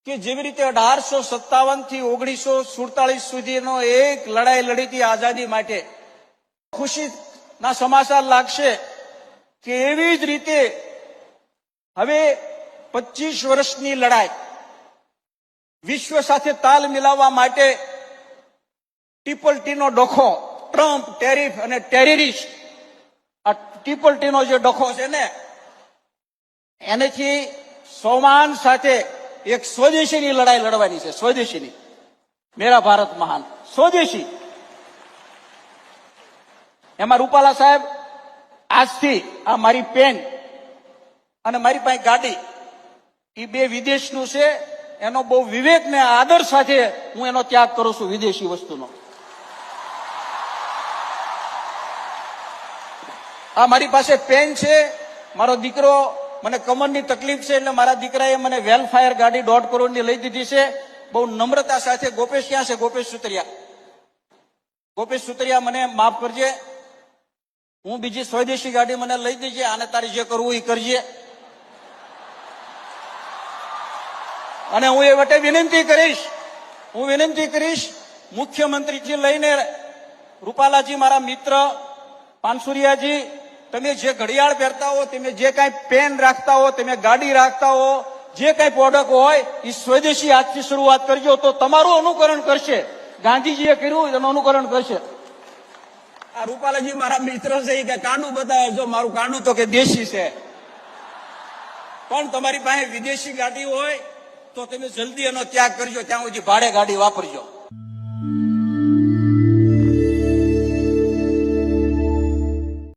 કે જેવી રીતે 1857 થી 1947 સુધીનો એક લડાઈ લડી હતી આઝાદી માટે, ખુશીના સમાચાર લાગશે કે એવી જ રીતે હવે 25 વર્ષની લડાઈ વિશ્વ સાથે તાલ મિલાવવા માટે ટ્રિપલ ટીનો ડખો, ટ્રમ્પ, ટેરિફ અને ટેરરિસ્ટ, આ ટ્રિપલ ટીનો જે ડખો છે ને એનેથી સોમાન સાથે એક સ્વદેશીની લડાઈ લડવાની છે. સ્વદેશીની, મેરા ભારત મહાન, સ્વદેશી. એમાં રૂપાલા સાહેબ આજથી આ મારી પેન અને મારી પાસે ગાડી એ બે વિદેશનું છે. એનો બહુ વિવેક ને આદર સાથે હું એનો ત્યાગ કરું છું વિદેશી વસ્તુનો. આ મારી પાસે પેન છે. મારો દીકરો, મને કમરની તકલીફ છે એટલે મારા દીકરાએ મને વેલફાયર ગાડી 1.5 કરોડની લઈ દીધી છે. બહુ નમ્રતા સાથે. ગોપેશ ક્યાં છે? ગોપેશ સુતરિયા. ગોપેશ સુતરિયા, મને માફ કરજે, હું બીજી સ્વદેશી ગાડી મને લઈ દેજે. આને તારે જે કરવું એ કરજે. અને હું એ વટે વિનંતી કરીશ મુખ્યમંત્રીથી લઈને રૂપાલાજી, મારા મિત્ર પાનસુરિયાજી, તમે જે ઘડિયાળ પહેરતા હો, તમે જે કાંઈ પેન રાખતા હો, તમે ગાડી રાખતા હો, જે કાંઈ પ્રોડક્ટ હોય એ સ્વદેશી આજથી શરૂઆત કરજો તો તમારું અનુકરણ કરશે. ગાંધીજીએ કર્યું એનું અનુકરણ કરશે. આ રૂપાલાજી મારા મિત્ર છે, કે કાંડું બતાવે, જો મારું કાંડું તો કે દેશી છે. પણ તમારી પાસે વિદેશી ગાડી હોય તો તમે જલ્દી એનો ત્યાગ કરજો, ત્યાં સુધી ભાડે ગાડી વાપરજો.